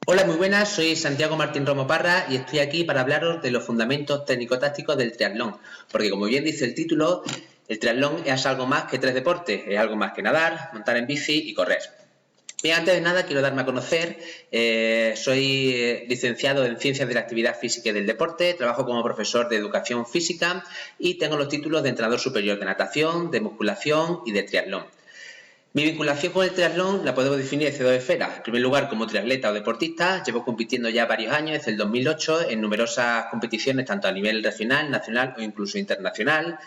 Hola, muy buenas, soy Santiago Martín Romo Parra y estoy aquí para hablaros de los fundamentos técnico-tácticos del triatlón, porque como bien dice el título, el triatlón es algo más que tres deportes, es algo más que nadar, montar en bici y correr. Bien, antes de nada quiero darme a conocer, soy licenciado en Ciencias de la Actividad Física y del Deporte, trabajo como profesor de Educación Física y tengo los títulos de entrenador superior de natación, de musculación y de triatlón. Mi vinculación con el triatlón la podemos definir de dos esferas. En primer lugar, como triatleta o deportista, llevo compitiendo ya varios años, desde el 2008, en numerosas competiciones, tanto a nivel regional, nacional o incluso internacional.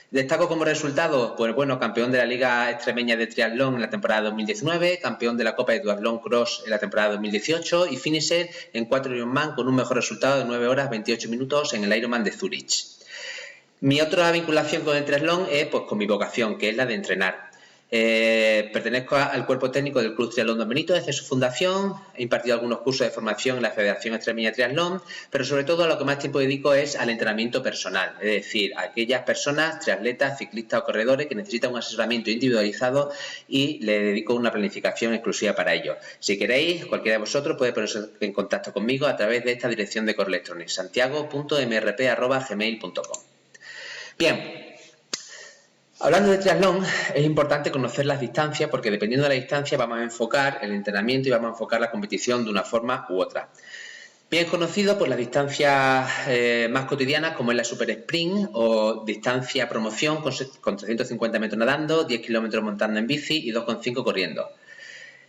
Destaco como resultado, pues bueno, campeón de la Liga Extremeña de Triatlón en la temporada 2019, campeón de la Copa de Duatlón Cross en la temporada 2018 y finisher en 4 Ironman con un mejor resultado de 9 horas 28 minutos en el Ironman de Zurich. Mi otra vinculación con el triatlón es pues con mi vocación, que es la de entrenar. Pertenezco al cuerpo técnico del Club Triatlón Don Benito desde su fundación, he impartido algunos cursos de formación en la Federación Extremeña de Triatlón, pero sobre todo a lo que más tiempo dedico es al entrenamiento personal, es decir, a aquellas personas, triatletas, ciclistas o corredores que necesitan un asesoramiento individualizado y le dedico una planificación exclusiva para ello. Si queréis, cualquiera de vosotros puede ponerse en contacto conmigo a través de esta dirección de correo electrónico, santiago.mrp@gmail.com. Bien, hablando de triatlón, es importante conocer las distancias porque dependiendo de la distancia vamos a enfocar el entrenamiento y vamos a enfocar la competición de una forma u otra. Bien conocido por las distancias más cotidianas como es la Super Sprint o distancia promoción con 350 metros nadando, 10 kilómetros montando en bici y 2,5 corriendo.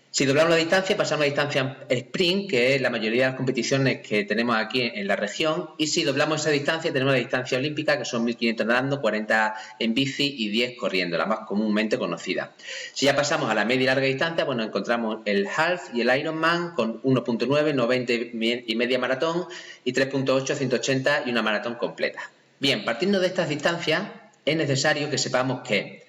Si doblamos la distancia, pasamos a la distancia sprint, que es la mayoría de las competiciones que tenemos aquí en la región, y si doblamos esa distancia, tenemos la distancia olímpica, que son 1500 nadando, 40 en bici y 10 corriendo, la más comúnmente conocida. Si ya pasamos a la media y larga distancia, bueno, encontramos el half y el Ironman con 1.9, 90 y media maratón, y 3.8, 180 y una maratón completa. Bien, partiendo de estas distancias, es necesario que sepamos que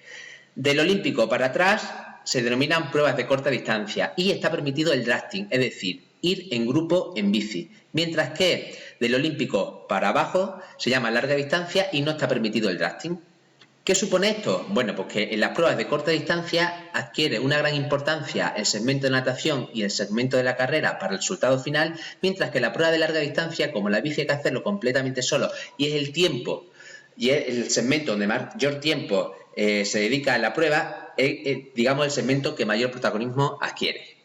del olímpico para atrás se denominan pruebas de corta distancia y está permitido el drafting, es decir, ir en grupo en bici, mientras que del olímpico para abajo se llama larga distancia y no está permitido el drafting. ¿Qué supone esto? Bueno, pues que en las pruebas de corta distancia adquiere una gran importancia el segmento de natación y el segmento de la carrera para el resultado final, mientras que la prueba de larga distancia, como la bici hay que hacerlo completamente solo y es el tiempo y es el segmento donde mayor tiempo se dedica a la prueba, digamos el segmento que mayor protagonismo adquiere.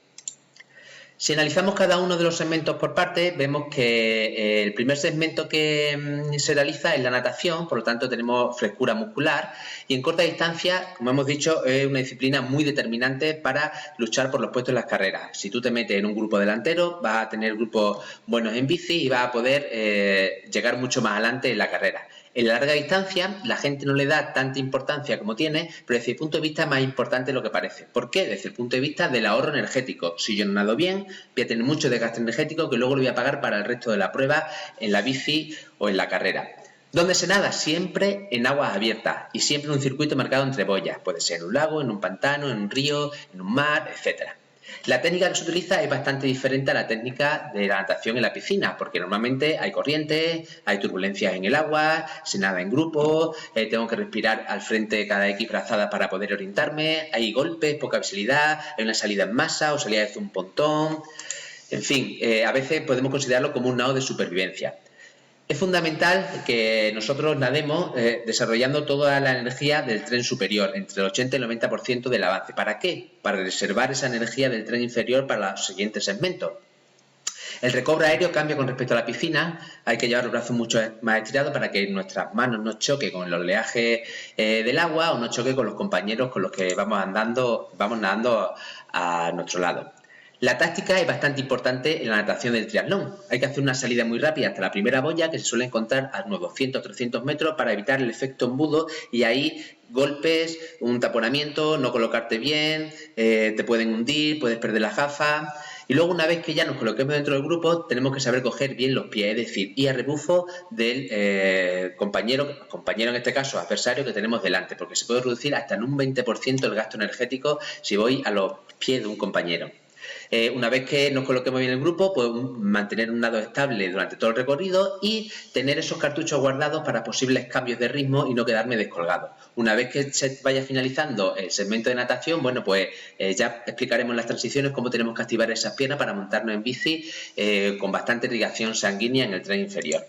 Si analizamos cada uno de los segmentos por parte, vemos que el primer segmento que se realiza es la natación, por lo tanto tenemos frescura muscular y en corta distancia, como hemos dicho, es una disciplina muy determinante para luchar por los puestos en las carreras. Si tú te metes en un grupo delantero, vas a tener grupos buenos en bici y vas a poder llegar mucho más adelante en la carrera. En la larga distancia, la gente no le da tanta importancia como tiene, pero desde el punto de vista es más importante de lo que parece. ¿Por qué? Desde el punto de vista del ahorro energético. Si yo no nado bien, voy a tener mucho desgaste energético que luego lo voy a pagar para el resto de la prueba en la bici o en la carrera. ¿Dónde se nada? Siempre en aguas abiertas y siempre en un circuito marcado entre boyas. Puede ser en un lago, en un pantano, en un río, en un mar, etcétera. La técnica que se utiliza es bastante diferente a la técnica de la natación en la piscina, porque normalmente hay corrientes, hay turbulencias en el agua, se nada en grupo, tengo que respirar al frente de cada X brazada para poder orientarme, hay golpes, poca visibilidad, hay una salida en masa o salida desde un pontón. En fin, a veces podemos considerarlo como un nado de supervivencia. Es fundamental que nosotros nademos desarrollando toda la energía del tren superior, entre el 80 y el 90% del avance. ¿Para qué? Para reservar esa energía del tren inferior para los siguientes segmentos. El recobro aéreo cambia con respecto a la piscina, hay que llevar los brazos mucho más estirados para que nuestras manos no choquen con el oleaje del agua o no choque con los compañeros con los que vamos nadando a nuestro lado. La táctica es bastante importante en la natación del triatlón. Hay que hacer una salida muy rápida hasta la primera boya, que se suele encontrar a unos 200 o 300 metros, para evitar el efecto embudo y ahí golpes, un taponamiento, no colocarte bien, te pueden hundir, puedes perder las gafas. Y luego, una vez que ya nos coloquemos dentro del grupo, tenemos que saber coger bien los pies, es decir, ir a rebufo del compañero en este caso adversario que tenemos delante, porque se puede reducir hasta en un 20% el gasto energético si voy a los pies de un compañero. Una vez que nos coloquemos bien en el grupo, pues mantener un nado estable durante todo el recorrido y tener esos cartuchos guardados para posibles cambios de ritmo y no quedarme descolgado. Una vez que se vaya finalizando el segmento de natación, bueno, pues ya explicaremos en las transiciones cómo tenemos que activar esas piernas para montarnos en bici con bastante irrigación sanguínea en el tren inferior.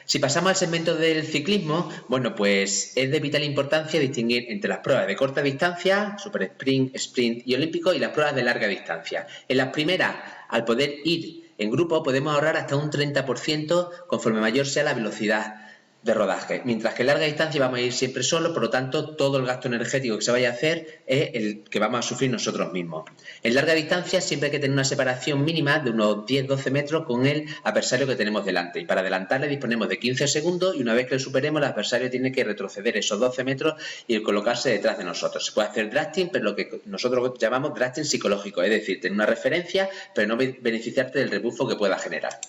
Si pasamos al segmento del ciclismo, bueno, pues es de vital importancia distinguir entre las pruebas de corta distancia, super sprint, sprint y olímpico, y las pruebas de larga distancia. En las primeras, al poder ir en grupo, podemos ahorrar hasta un 30% conforme mayor sea la velocidad de rodaje, mientras que en larga distancia vamos a ir siempre solos, por lo tanto todo el gasto energético que se vaya a hacer es el que vamos a sufrir nosotros mismos. En larga distancia siempre hay que tener una separación mínima de unos 10-12 metros con el adversario que tenemos delante, y para adelantarle disponemos de 15 segundos y una vez que lo superemos el adversario tiene que retroceder esos 12 metros y colocarse detrás de nosotros. Se puede hacer drafting, pero lo que nosotros llamamos drafting psicológico, es decir, tener una referencia pero no beneficiarte del rebufo que pueda generar.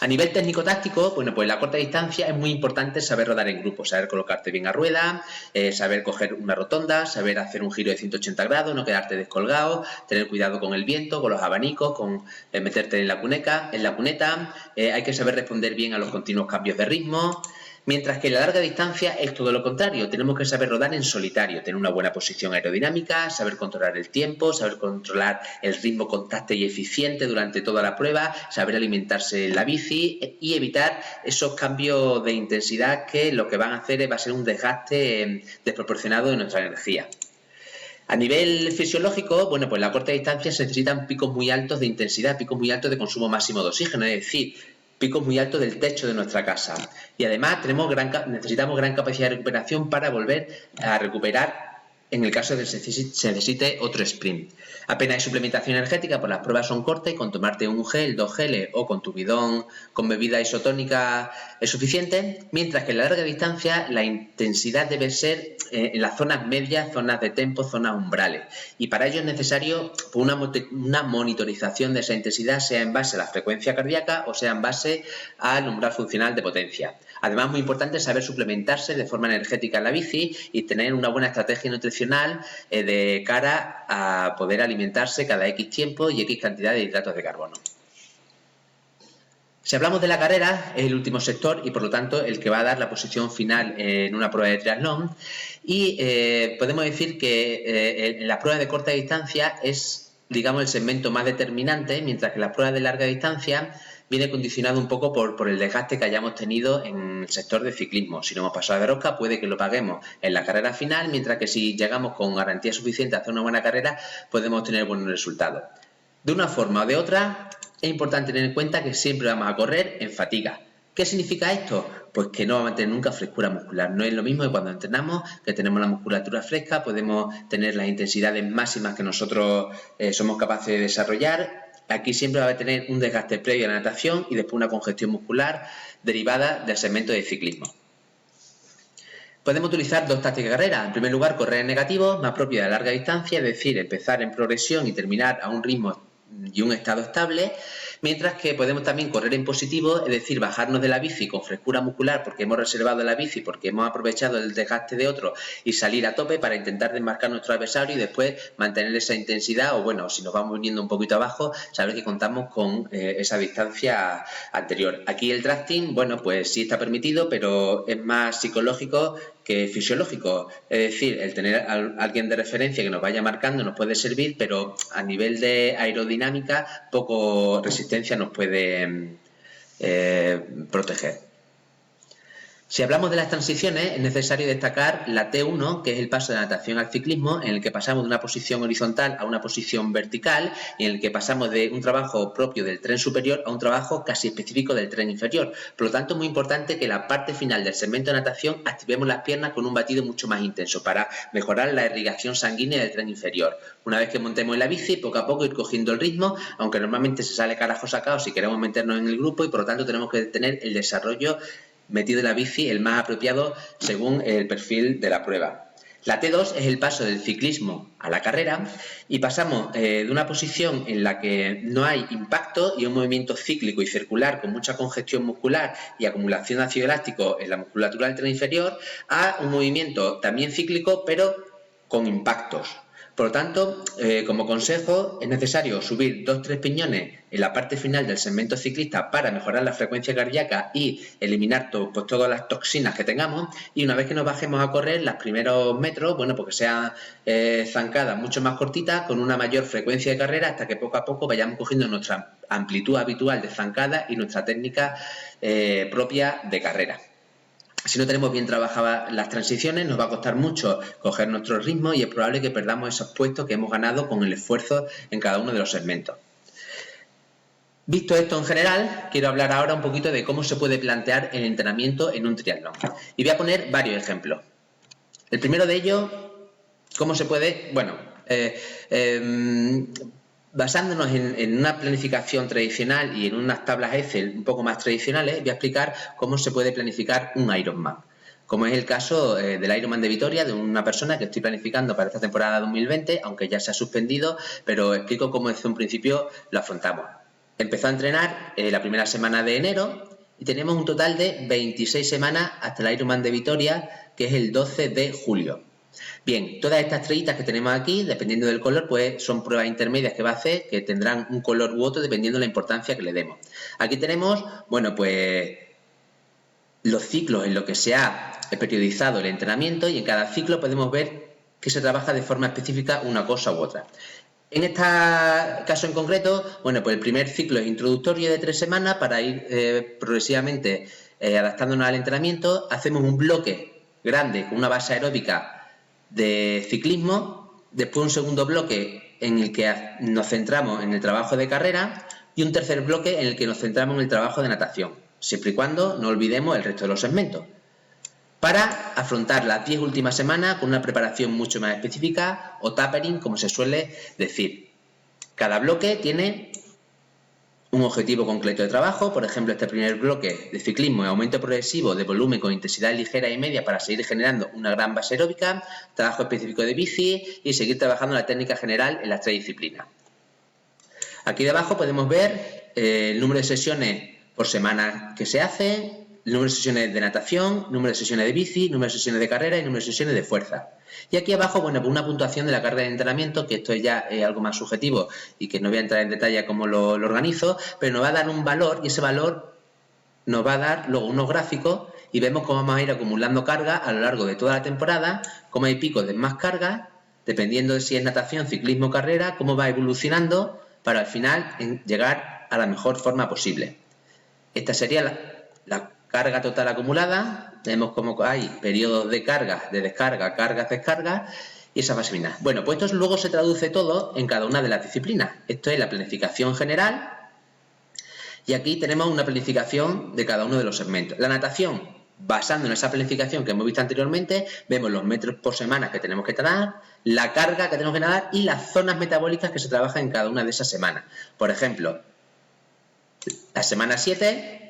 A nivel técnico-táctico, bueno, pues en la corta distancia es muy importante saber rodar en grupo, saber colocarte bien a rueda, saber coger una rotonda, saber hacer un giro de 180 grados, no quedarte descolgado, tener cuidado con el viento, con los abanicos, con meterte en la cuneta, hay que saber responder bien a los continuos cambios de ritmo. Mientras que en la larga distancia es todo lo contrario, tenemos que saber rodar en solitario, tener una buena posición aerodinámica, saber controlar el tiempo, saber controlar el ritmo constante y eficiente durante toda la prueba, saber alimentarse en la bici y evitar esos cambios de intensidad que lo que van a hacer va a ser un desgaste desproporcionado de nuestra energía. A nivel fisiológico, bueno, pues en la corta distancia se necesitan picos muy altos de intensidad, picos muy altos de consumo máximo de oxígeno, es decir, picos muy altos del techo de nuestra casa. Y además necesitamos gran capacidad de recuperación para volver a recuperar en el caso de que se necesite otro sprint. Apenas hay suplementación energética, pues las pruebas son cortas y con tomarte un gel, 2 geles o con tu bidón con bebida isotónica es suficiente, mientras que en la larga distancia la intensidad debe ser en las zonas medias, zonas de tempo, zonas umbrales. Y para ello es necesario una monitorización de esa intensidad, sea en base a la frecuencia cardíaca o sea en base al umbral funcional de potencia. Además, muy importante saber suplementarse de forma energética en la bici y tener una buena estrategia nutricional de cara a poder alimentarse cada X tiempo y X cantidad de hidratos de carbono. Si hablamos de la carrera, es el último sector y por lo tanto el que va a dar la posición final en una prueba de triatlón, y podemos decir que en la prueba de corta distancia es, digamos, el segmento más determinante, mientras que la prueba de larga distancia viene condicionado un poco por el desgaste que hayamos tenido en el sector de ciclismo. Si no hemos pasado de rosca, puede que lo paguemos en la carrera final, mientras que si llegamos con garantía suficiente a hacer una buena carrera, podemos tener buenos resultados. De una forma o de otra, es importante tener en cuenta que siempre vamos a correr en fatiga. ¿Qué significa esto? Pues que no vamos a tener nunca frescura muscular. No es lo mismo que cuando entrenamos, que tenemos la musculatura fresca, podemos tener las intensidades máximas que nosotros somos capaces de desarrollar. Aquí siempre va a tener un desgaste previo a la natación y después una congestión muscular derivada del segmento de ciclismo. Podemos utilizar dos tácticas de carrera. En primer lugar, correr en negativo, más propia de larga distancia, es decir, empezar en progresión y terminar a un ritmo y un estado estable, mientras que podemos también correr en positivo, es decir, bajarnos de la bici con frescura muscular porque hemos reservado la bici, porque hemos aprovechado el desgaste de otro y salir a tope para intentar desmarcar nuestro adversario y después mantener esa intensidad, o bueno, si nos vamos viniendo un poquito abajo, saber que contamos con esa distancia anterior. Aquí el drafting, bueno, pues sí está permitido, pero es más psicológico que fisiológico, es decir, el tener a alguien de referencia que nos vaya marcando nos puede servir, pero a nivel de aerodinámica poco resistencia nos puede proteger. Si hablamos de las transiciones, es necesario destacar la T1, que es el paso de natación al ciclismo, en el que pasamos de una posición horizontal a una posición vertical y en el que pasamos de un trabajo propio del tren superior a un trabajo casi específico del tren inferior. Por lo tanto, es muy importante que en la parte final del segmento de natación activemos las piernas con un batido mucho más intenso para mejorar la irrigación sanguínea del tren inferior. Una vez que montemos en la bici, poco a poco ir cogiendo el ritmo, aunque normalmente se sale carajo sacado si queremos meternos en el grupo, y por lo tanto tenemos que tener el desarrollo metido en la bici el más apropiado según el perfil de la prueba. La T2 es el paso del ciclismo a la carrera y pasamos de una posición en la que no hay impacto y un movimiento cíclico y circular con mucha congestión muscular y acumulación de ácido láctico en la musculatura del tren inferior a un movimiento también cíclico pero con impactos. Por lo tanto, como consejo, es necesario subir 2-3 piñones en la parte final del segmento ciclista para mejorar la frecuencia cardíaca y eliminar todas las toxinas que tengamos. Y una vez que nos bajemos a correr, los primeros metros, bueno, pues que sean zancadas mucho más cortitas, con una mayor frecuencia de carrera, hasta que poco a poco vayamos cogiendo nuestra amplitud habitual de zancada y nuestra técnica propia de carrera. Si no tenemos bien trabajadas las transiciones, nos va a costar mucho coger nuestro ritmo y es probable que perdamos esos puestos que hemos ganado con el esfuerzo en cada uno de los segmentos. Visto esto en general, quiero hablar ahora un poquito de cómo se puede plantear el entrenamiento en un triatlón. Y voy a poner varios ejemplos. El primero de ellos, cómo se puede, bueno, basándonos en una planificación tradicional y en unas tablas Excel un poco más tradicionales, voy a explicar cómo se puede planificar un Ironman. Como es el caso del Ironman de Vitoria, de una persona que estoy planificando para esta temporada 2020, aunque ya se ha suspendido, pero explico cómo desde un principio lo afrontamos. Empezó a entrenar la primera semana de enero y tenemos un total de 26 semanas hasta el Ironman de Vitoria, que es el 12 de julio. Bien, todas estas estrellitas que tenemos aquí, dependiendo del color, pues son pruebas intermedias que va a hacer, que tendrán un color u otro dependiendo de la importancia que le demos. Aquí tenemos, bueno, pues los ciclos en los que se ha periodizado el entrenamiento y en cada ciclo podemos ver que se trabaja de forma específica una cosa u otra. En este caso en concreto, bueno, pues el primer ciclo es introductorio de 3 semanas para ir progresivamente adaptándonos al entrenamiento. Hacemos un bloque grande con una base aeróbica de ciclismo, después un segundo bloque en el que nos centramos en el trabajo de carrera y un tercer bloque en el que nos centramos en el trabajo de natación, siempre y cuando no olvidemos el resto de los segmentos, para afrontar las 10 últimas semanas con una preparación mucho más específica o tapering, como se suele decir. Cada bloque tiene un objetivo concreto de trabajo. Por ejemplo, este primer bloque de ciclismo es aumento progresivo de volumen con intensidad ligera y media para seguir generando una gran base aeróbica, trabajo específico de bici y seguir trabajando la técnica general en las 3 disciplinas. Aquí debajo podemos ver el número de sesiones por semana que se hace, el número de sesiones de natación, número de sesiones de bici, número de sesiones de carrera y número de sesiones de fuerza. Y aquí abajo, bueno, pues una puntuación de la carga de entrenamiento, que esto ya es algo más subjetivo y que no voy a entrar en detalle a cómo lo organizo, pero nos va a dar un valor y ese valor nos va a dar luego unos gráficos y vemos cómo vamos a ir acumulando carga a lo largo de toda la temporada, cómo hay picos de más carga, dependiendo de si es natación, ciclismo, carrera, cómo va evolucionando para al final llegar a la mejor forma posible. Esta sería la carga total acumulada. Vemos cómo hay periodos de carga, de descarga, cargas, descargas y esa fase final. Bueno, pues esto luego se traduce todo en cada una de las disciplinas. Esto es la planificación general y aquí tenemos una planificación de cada uno de los segmentos. La natación, basando en esa planificación que hemos visto anteriormente, vemos los metros por semana que tenemos que nadar, la carga que tenemos que nadar y las zonas metabólicas que se trabajan en cada una de esas semanas. Por ejemplo, la semana 7...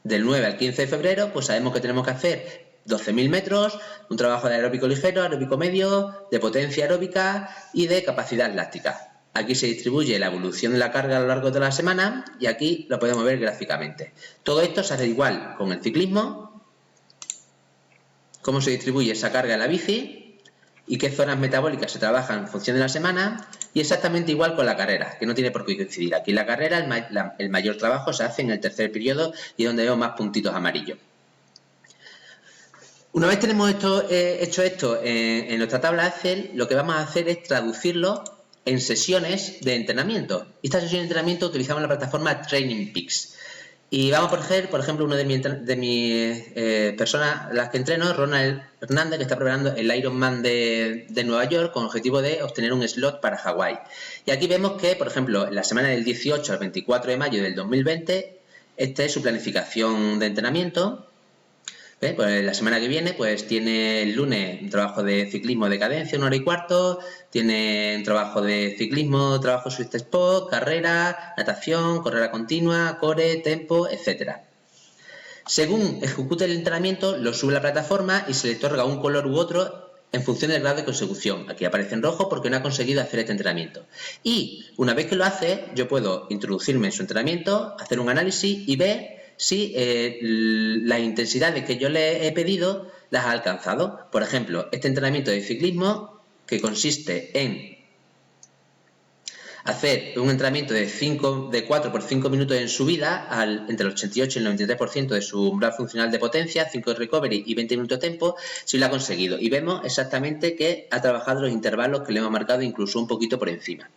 del 9 al 15 de febrero, pues sabemos que tenemos que hacer 12.000 metros, un trabajo de aeróbico ligero, aeróbico medio, de potencia aeróbica y de capacidad láctica. Aquí se distribuye la evolución de la carga a lo largo de la semana y aquí lo podemos ver gráficamente. Todo esto se hace igual con el ciclismo, cómo se distribuye esa carga en la bici y qué zonas metabólicas se trabajan en función de la semana, y exactamente igual con la carrera, que no tiene por qué coincidir. Aquí la carrera, el mayor trabajo se hace en el tercer periodo y donde veo más puntitos amarillos. Una vez tenemos hecho esto en nuestra tabla Excel, lo que vamos a hacer es traducirlo en sesiones de entrenamiento. Esta sesión de entrenamiento utilizamos la plataforma TrainingPeaks. Y vamos a coger, por ejemplo, uno de mis personas, las que entreno, Ronald Hernández, que está preparando el Ironman de Nueva York con el objetivo de obtener un slot para Hawái. Y aquí vemos que, por ejemplo, en la semana del 18 al 24 de mayo del 2020, esta es su planificación de entrenamiento. Pues la semana que viene pues tiene el lunes un trabajo de ciclismo de cadencia, 1 hora y cuarto, tiene un trabajo de ciclismo, trabajo sweet spot, carrera, natación, carrera continua, core, tempo, etcétera. Según ejecute el entrenamiento, lo sube a la plataforma y se le otorga un color u otro en función del grado de consecución. Aquí aparece en rojo porque no ha conseguido hacer este entrenamiento. Y una vez que lo hace, yo puedo introducirme en su entrenamiento, hacer un análisis y ver si las intensidades que yo le he pedido las ha alcanzado. Por ejemplo, este entrenamiento de ciclismo que consiste en hacer un entrenamiento de 4 por 5 minutos en subida entre el 88 y el 93% de su umbral funcional de potencia, 5 de recovery y 20 minutos de tempo, si lo ha conseguido. Y vemos exactamente que ha trabajado los intervalos que le hemos marcado, incluso un poquito por encima.